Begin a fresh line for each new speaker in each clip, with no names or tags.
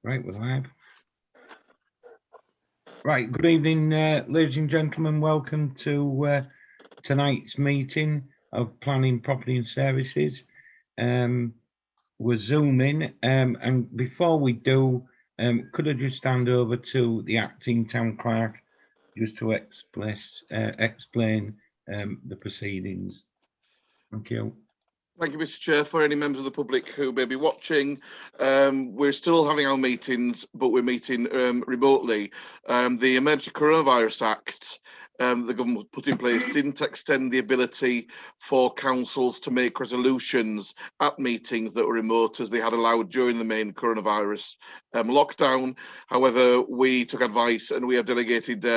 Right, we're live. Right, good evening, ladies and gentlemen. Welcome to tonight's meeting of Planning, Property and Services. We're Zooming, and before we do, could I just stand over to the acting town clerk just to explain the proceedings? Thank you.
Thank you, Mr. Chair. For any members of the public who may be watching, we're still having our meetings, but we're meeting remotely. The Emergency Coronavirus Act the government put in place didn't extend the ability for councils to make resolutions at meetings that were remote as they had allowed during the main coronavirus lockdown. However, we took advice and we have delegated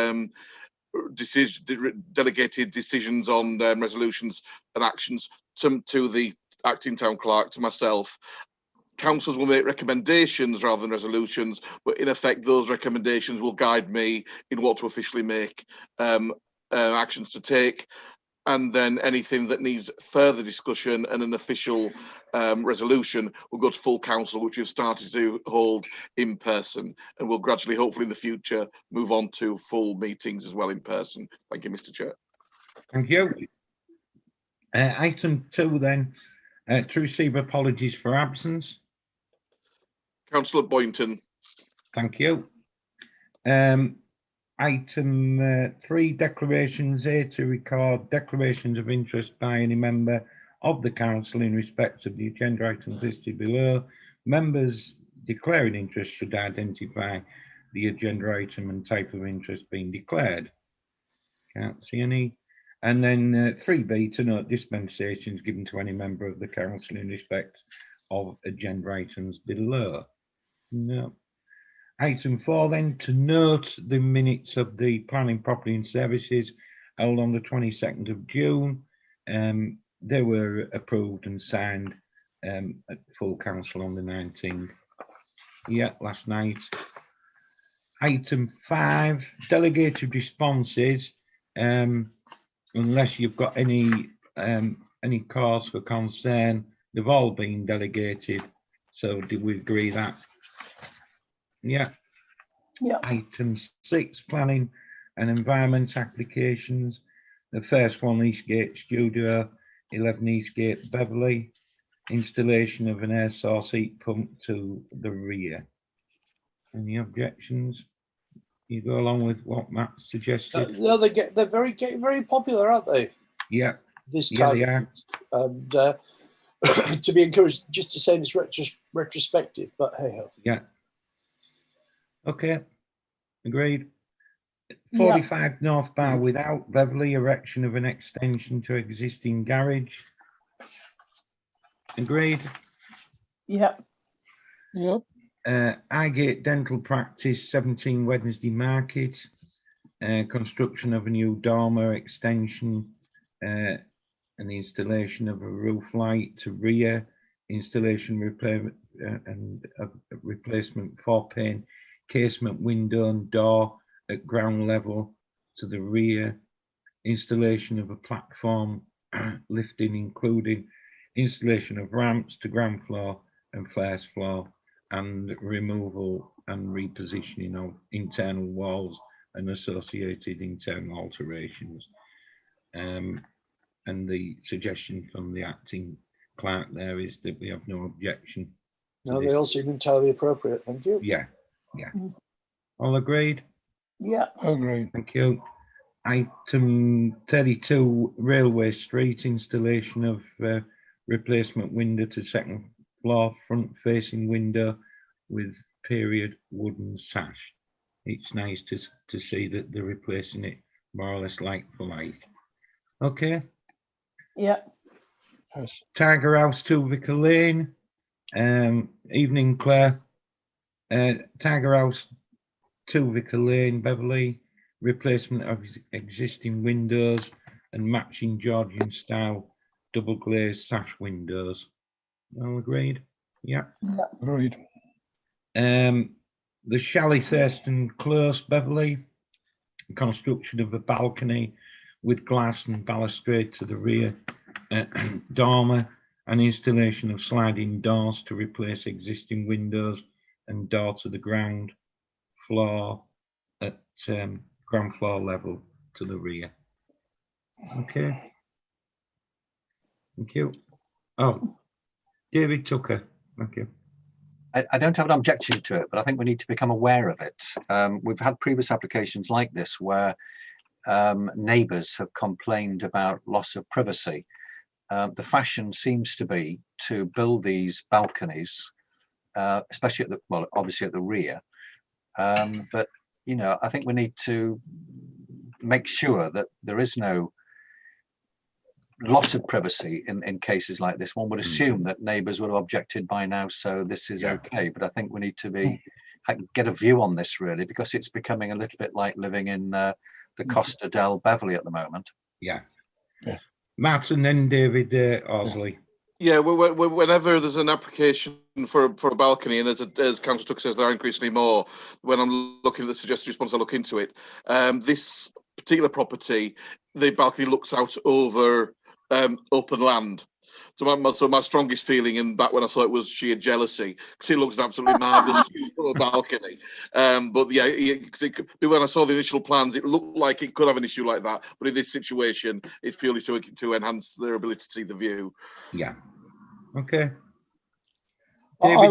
decisions on resolutions and actions to the acting town clerk, to myself. Councils will make recommendations rather than resolutions, but in effect those recommendations will guide me in what to officially make actions to take, and then anything that needs further discussion and an official resolution will go to full council, which we've started to hold in person, and we'll gradually, hopefully in the future, move on to full meetings as well in person. Thank you, Mr. Chair.
Thank you. Item 2 then, to receive apologies for absence.
Councillor Boynton.
Thank you. Item 3, declarations. A, to record declarations of interest by any member of the council in respect of the agenda items listed below. Members declaring interest should identify the agenda item and type of interest being declared. Can't see any. And then 3B, to note dispensations given to any member of the council in respect of agenda items below. No. Item 4 then, to note the minutes of the Planning, Property and Services held on the 22nd of June. They were approved and signed at full council on the 19th. Yeah, last night. Item 5, delegated responses. Unless you've got any cause for concern, they've all been delegated. So do we agree that? Yeah. Yeah. Item 6, planning and environment applications. The first one, Eastgate Studio, 11 Eastgate, Beverley. Installation of an air source heat pump to the rear. Any objections? You go along with what Matt suggested.
No, they're very popular, aren't they?
Yeah.
This time,
yeah, they are.
And to be encouraged, just to say it's retrospective, but hey ho.
Yeah. Okay. Agreed. 45 North Bar without Beverley, erection of an extension to existing garage. Agreed.
Yep.
Yep.
Highgate Dental Practice, 17 Wednesday Market, construction of a new dormer extension and the installation of a roof light to rear, installation repair and replacement 4-pane casement window and door at ground level to the rear, installation of a platform lifting including installation of ramps to ground floor and first floor, and removal and repositioning of internal walls and associated internal alterations. And the suggestion from the acting clerk there is that we have no objection.
No, they all seem entirely appropriate. Thank you.
Yeah, yeah. All agreed?
Yeah.
Agreed.
Thank you. Item 32, Railway Street, installation of replacement window to second floor, front facing window with period wooden sash. It's nice to see that they're replacing it more or less like for like. Okay.
Yeah.
Yes.
Tiger House 2 Vicar Lane. Evening, Claire. Tiger House 2 Vicar Lane, Beverley. Replacement of existing windows and matching Georgian style double glazed sash windows. All agreed? Yeah.
Agreed.
The Shally Thurston Close, Beverley. Construction of a balcony with glass and balustrade to the rear, dormer, and installation of sliding doors to replace existing windows and door to the ground floor at ground floor level to the rear. Okay. Thank you. Oh, David Tucker. Thank you.
I don't have an objection to it, but I think we need to become aware of it. We've had previous applications like this where neighbours have complained about loss of privacy. The fashion seems to be to build these balconies, especially at the, well, obviously at the rear. But, you know, I think we need to make sure that there is no loss of privacy in cases like this. One would assume that neighbours would have objected by now, so this is okay. But I think we need to get a view on this really, because it's becoming a little bit like living in the Costa del Beverley at the moment.
Yeah. Matt and then David Owsley.
Yeah, whenever there's an application for a balcony, and as Councillor Tuck says, there are increasingly more. When I'm looking at the suggested response, I look into it. This particular property, the balcony looks out over open land. So my strongest feeling in that when I saw it was sheer jealousy, because it looks an absolutely marvellous balcony. But yeah, when I saw the initial plans, it looked like it could have an issue like that. But in this situation, it's purely to enhance their ability to see the view.
Yeah. Okay.
I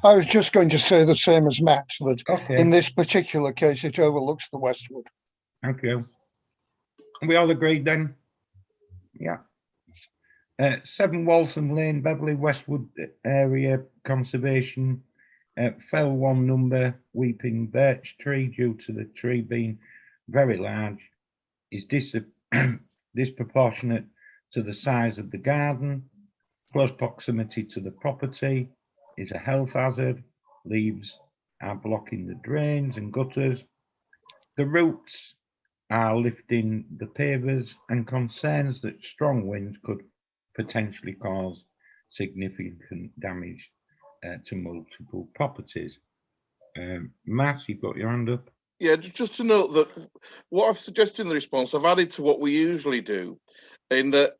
was just going to say the same as Matt, that
Okay.
in this particular case, it overlooks the Westwood.
Thank you. We all agreed then? Yeah. 7 Waltham Lane, Beverley, Westwood Area Conservation. Fell 1 number, weeping birch tree, due to the tree being very large, is disproportionate to the size of the garden. Close proximity to the property is a health hazard. Leaves are blocking the drains and gutters. The roots are lifting the pavers, and concerns that strong winds could potentially cause significant damage to multiple properties. Matt, you've got your hand up.
Yeah, just to note that what I've suggested in the response, I've added to what we usually do, in that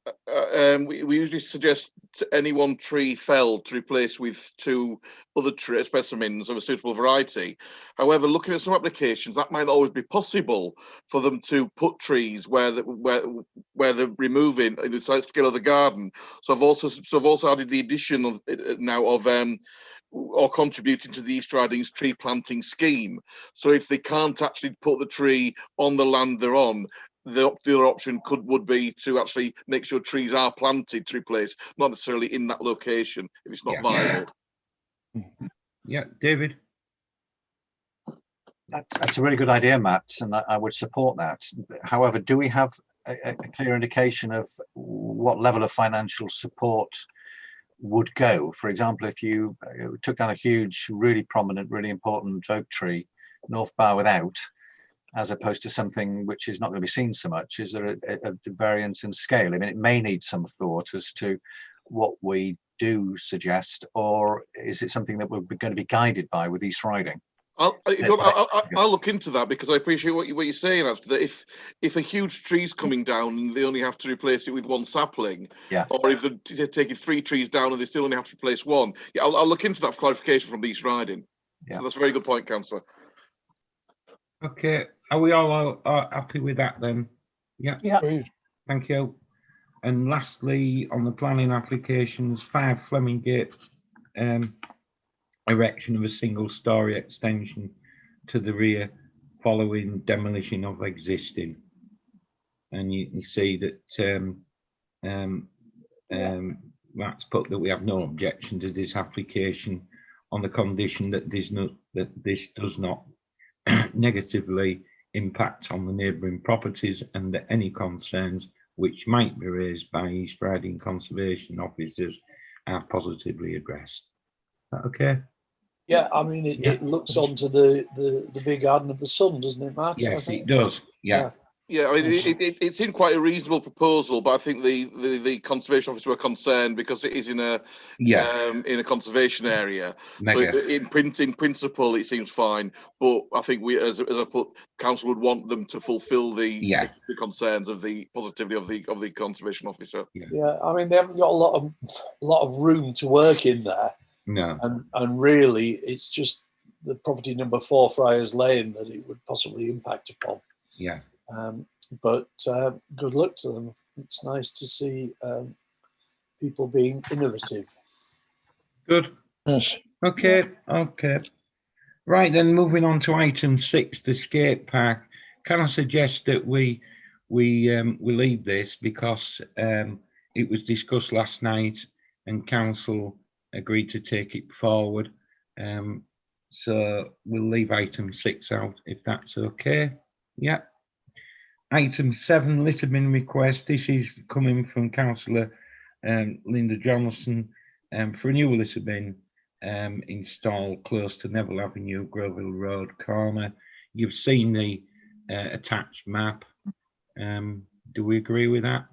we usually suggest any one tree felled to replace with 2 other tree specimens of a suitable variety. However, looking at some applications, that might always be possible for them to put trees where they're removing in the scale of the garden. So I've also added the addition of now of or contributing to the East Riding's tree planting scheme. So if they can't actually put the tree on the land they're on, the other option would be to actually make sure trees are planted to replace, not necessarily in that location if it's not viable.
Yeah, David.
That's a really good idea, Matt, and I would support that. However, do we have a clear indication of what level of financial support would go? For example, if you took down a huge, really prominent, really important oak tree, North Bar without, as opposed to something which is not going to be seen so much, is there a variance in scale? I mean, it may need some thought as to what we do suggest, or is it something that we're going to be guided by with East Riding?
I'll look into that, because I appreciate what you're saying, after that. If a huge tree's coming down and they only have to replace it with 1 sapling, or if they're taking 3 trees down and they still only have to replace 1, I'll look into that for clarification from the East Riding. So that's a very good point, Councillor.
Okay, are we all happy with that then? Yeah. Thank you. And lastly, on the planning applications, 5 Fleming Gate, erection of a single-storey extension to the rear following demolition of existing. And you can see that Matt's put that we have no objection to this application on the condition that this does not negatively impact on the neighbouring properties, and that any concerns which might be raised by East Riding conservation officers are positively addressed. Okay.
Yeah, I mean, it looks onto the big garden of the sun, doesn't it, Matt?
Yes, it does. Yeah.
Yeah, I mean, it seemed quite a reasonable proposal, but I think the conservation officer were concerned because it is in a conservation area.
Mega.
So in principle, it seems fine, but I think we, as I put, council would want them to fulfil the concerns of the positivity of the conservation officer.
Yeah, I mean, they haven't got a lot of room to work in there.
No.
And really, it's just the property number 4 Friars Lane that it would possibly impact upon.
Yeah.
But good luck to them. It's nice to see people being innovative.
Good.
Yes.
Okay. Okay. Right then, moving on to item 6, the skate park. Can I suggest that we leave this because it was discussed last night and council agreed to take it forward. So we'll leave item 6 out if that's okay. Yeah. Item 7, litter bin request. This is coming from Councillor Linda Johnson for a new litter bin installed close to Neville Avenue, Groville Road corner. You've seen the attached map. Do we agree with that?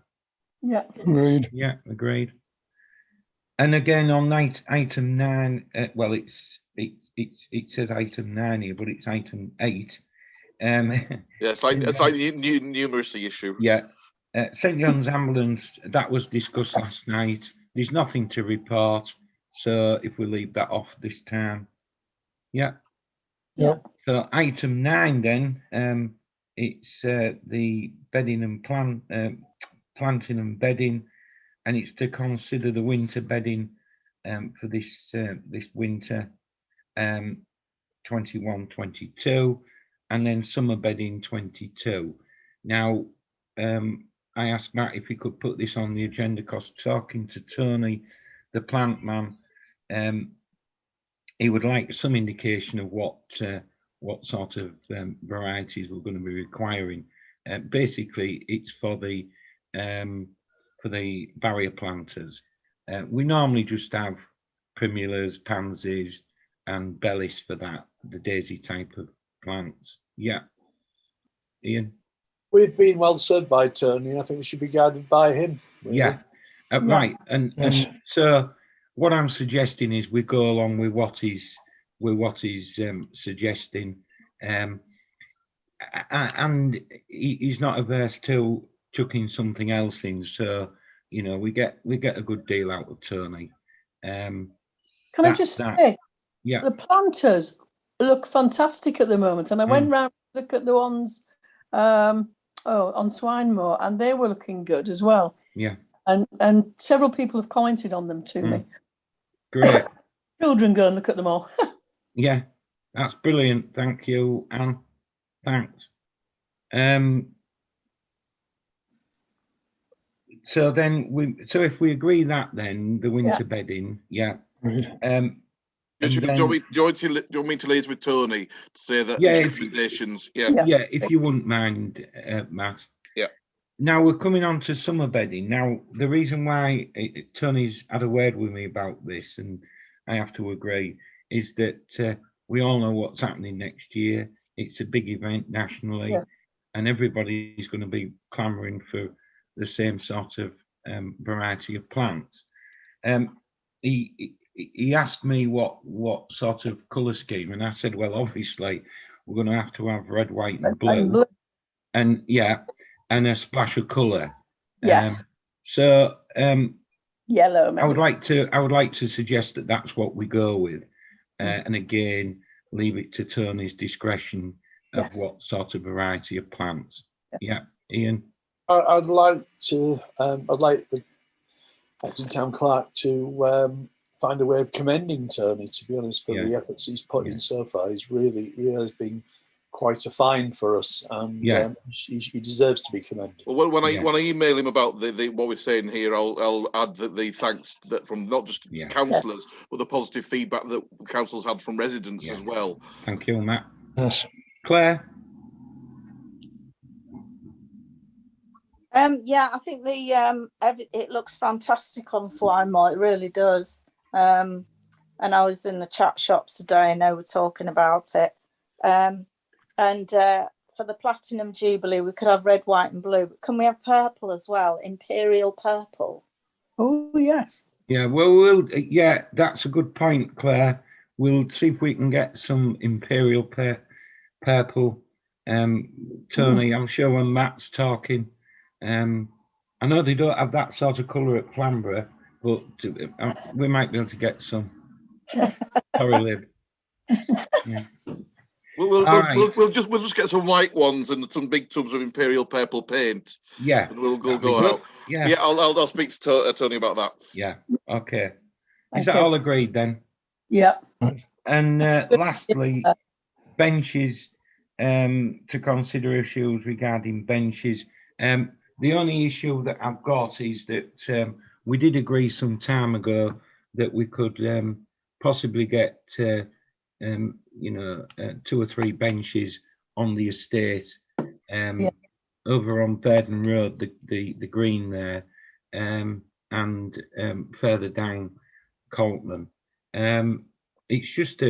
Yeah.
Agreed.
Yeah, agreed. And again on item 9, well, it says item 9 here, but it's item 8.
Yeah, it's like numeracy issue.
Yeah, St John's Ambulance, that was discussed last night. There's nothing to report, so if we leave that off this time. Yeah.
Yeah.
So item 9 then, it's the bedding and planting and bedding, and it's to consider the winter bedding for this winter 21-22, and then summer bedding 22. Now, I asked Matt if he could put this on the agenda because talking to Tony, the plant man, he would like some indication of what sort of varieties we're going to be requiring. Basically, it's for the barrier planters. We normally just have primulas, pansies, and bellis for that, the daisy type of plants. Yeah, Ian.
We've been well served by Tony. I think we should be guided by him. Really.
Yeah, right. And
Yes.
and so what I'm suggesting is we go along with what he's suggesting, and he's not averse to chucking something else in. So you know, we get a good deal out of Tony.
Can I
That's
just
that.
say,
Yeah,
the planters look fantastic at the moment, and I went round to look at the ones on Swinemore, and they were looking good as well.
yeah,
And several people have commented on them to me.
great.
Children go and look at them all.
Yeah, that's brilliant. Thank you, Anne. Thanks. So then if we agree that then the winter bedding, yeah.
Agreed.
Do you want me to liaise with Tony to say that recommendations?
Yeah, if you wouldn't mind, Matt.
Yeah.
Now we're coming on to summer bedding. Now the reason why Tony's had a word with me about this, and I have to agree, is that we all know what's happening next year. It's a big event nationally, and everybody's going to be clamouring for the same sort of variety of plants. He asked me what sort of colour scheme, and I said, well, obviously we're going to have red, white, and blue, and and a splash of colour.
Yes.
So
Yellow. Maybe.
I would like to suggest that that's what we go with, and again leave it to Tony's discretion of what sort of variety of plants. Yeah, Ian.
I'd like the acting town clerk to find a way of commending Tony, to be honest, for the efforts he's put in so far. He's really has been quite a find for us, and he deserves to be commended.
Well, when I email him about the what we're saying here, I'll add that the thanks that from not just councillors, but the positive feedback that councils had from residents as well.
Thank you, Matt.
Yes.
Claire.
I think it looks fantastic on Swinemore. It really does. And I was in the chat shop today, and they were talking about it. And for the Platinum Jubilee, we could have red, white, and blue. But can we have purple as well? Imperial purple.
Oh yes.
Yeah. Well, that's a good point, Claire. We'll see if we can get some imperial purple. Tony, I'm sure when Matt's talking. I know they don't have that sort of colour at Flamborough, but we might be able to get some. Sorry, Lib. Yeah.
We'll
All right.
just get some white ones and some big tubs of imperial purple paint.
Yeah.
And we'll
that'd be
go
good.
out.
Yeah.
Yeah, I'll speak to Tony about that.
Yeah. Okay.
Thank
Is that
you.
all agreed then?
Yeah.
And lastly, benches, to consider issues regarding benches. The only issue that I've got is that we did agree some time ago that we could possibly get, you know, 2 or 3 benches on the estate, over on Burden Road, the green there, and further down Coltman. It's just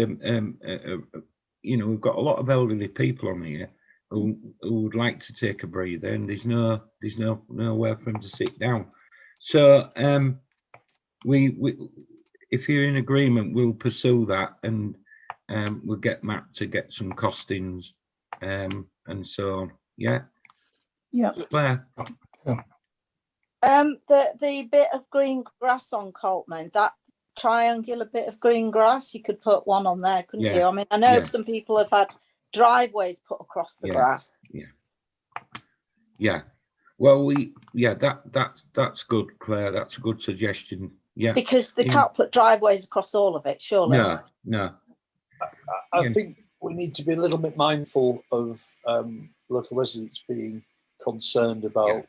you know, we've got a lot of elderly people on here who would like to take a breather, and there's nowhere for them to sit down. So we if you're in agreement, we'll pursue that, and we'll get Matt to get some costings, and so on. Yeah. Claire.
The bit of green grass on Coltman, that triangular bit of green grass, you could put one on there, couldn't you? I mean, I know some people have had driveways put across the grass.
Yeah. Well, that's good, Claire. That's a good suggestion. Yeah.
Because they can't put driveways across all of it, surely.
No.
I think we need to be a little bit mindful of local residents being concerned about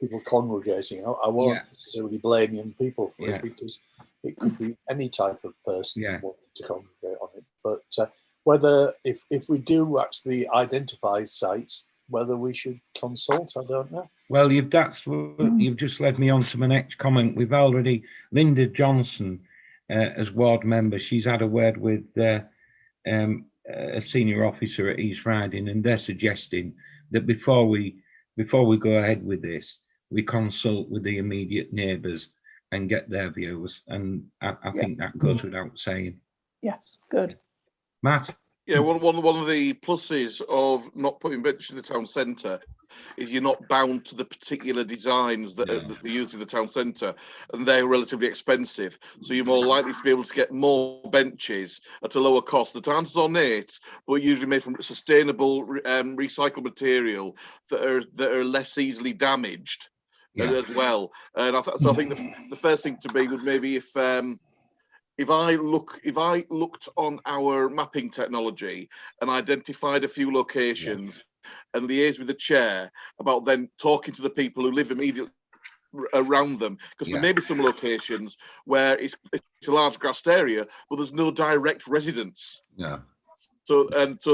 people congregating. I won't necessarily blame young people for it, because it could be any type of person wanting to congregate on it. But whether, if we do actually identify sites, whether we should consult, I don't know.
Well, you've just led me on to my next comment. We've already, Linda Johnson, as ward member, she's had a word with a senior officer at East Riding, and they're suggesting that before we go ahead with this, we consult with the immediate neighbours and get their views. And I think that goes without saying.
Yes, good.
Matt?
Yeah, one of the pluses of not putting benches in the town centre is you're not bound to the particular designs that they use in the town centre, and they're relatively expensive. So you're more likely to be able to get more benches at a lower cost. The town's is ornate, but usually made from sustainable recycled material that are less easily damaged as well. And so I think the first thing to be would maybe if I looked on our mapping technology and identified a few locations and liaised with the chair about then talking to the people who live immediately around them, because there may be some locations where it's a large grassed area, but there's no direct residence. So there's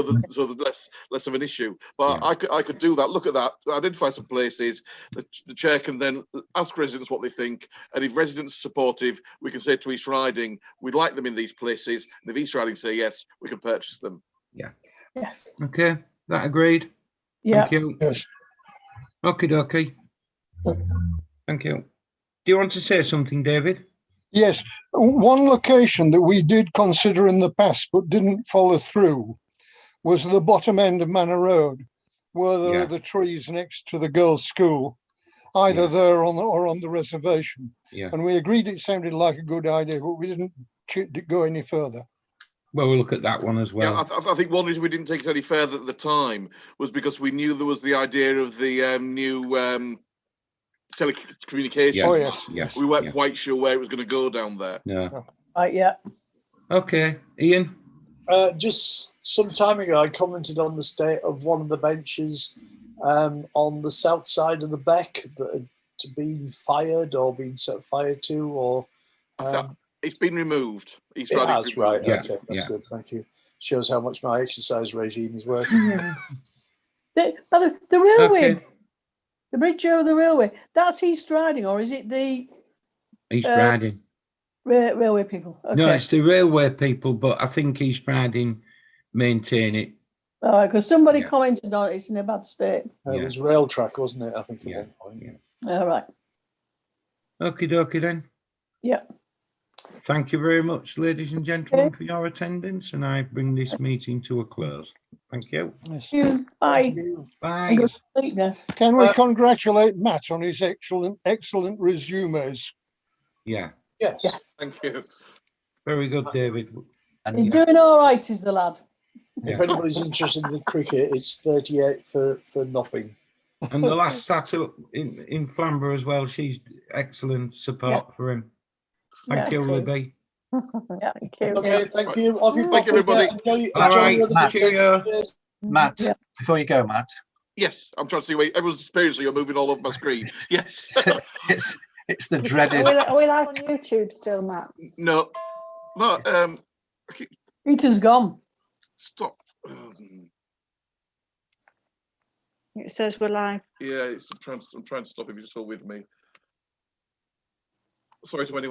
less of an issue. But I could do that. Look at that. Identify some places. The chair can then ask residents what they think, and if residents are supportive, we can say to East Riding, we'd like them in these places. And if East Riding say yes, we can purchase them.
Yes.
Okay. That agreed. Thank you.
Yes.
Okie dokie. Thank you. Do you want to say something, David?
Yes, one location that we did consider in the past but didn't follow through was the bottom end of Manor Road, where there are the trees next to the girls' school, either there or on the reservation. And we agreed it sounded like a good idea, but we didn't go any further.
Well, we'll look at that one as well.
Yeah, I think one reason we didn't take it any further at the time was because we knew there was the idea of the new telecommunications. We weren't quite sure where it was going to go down there.
Okay, Ian.
Just some time ago, I commented on the state of one of the benches on the south side of the beck that had been fired or been set fire to, or
it's been removed.
It has, right? Okay, that's good. Thank you. Shows how much my exercise regime is working.
The railway, the bridge over the railway. That's East Riding, or is it the
East Riding
railway people? Okay.
No, it's the railway people, but I think East Riding maintain it.
All right, because somebody commented on it's in a bad state.
It was rail track, wasn't it? I think at one point.
All right.
Okie dokie then.
Yeah.
Thank you very much, ladies and gentlemen, for your attendance, and I bring this meeting to a close. Thank you.
Thank you. Bye.
Bye.
Can we congratulate Matt on his excellent resumes?
Yeah.
Yes.
Thank you.
Very good, David.
And
He's doing all right, is the lad.
If
Yeah.
anybody's interested in the cricket, it's 38 for nothing.
And the last sat up in Flamborough as well. She's excellent support for him. Thank you, Libby.
Yeah, thank you.
Okay, thank you. Off you
Thank
pop
you,
with
everybody.
Enjoy
All right,
your other
Matt.
bits.
cheerio.
Cheers.
Matt,
Yeah.
before you go, Matt,
Yes, I'm trying to see where everyone's spiritually are moving all over my screen. Yes.
it's the dreaded.
Are we live on YouTube still, Matt?
No.
Peter's gone.
Stop.
It says we're live.
Yeah, I'm trying to stop if you're still with me. Sorry to anyone.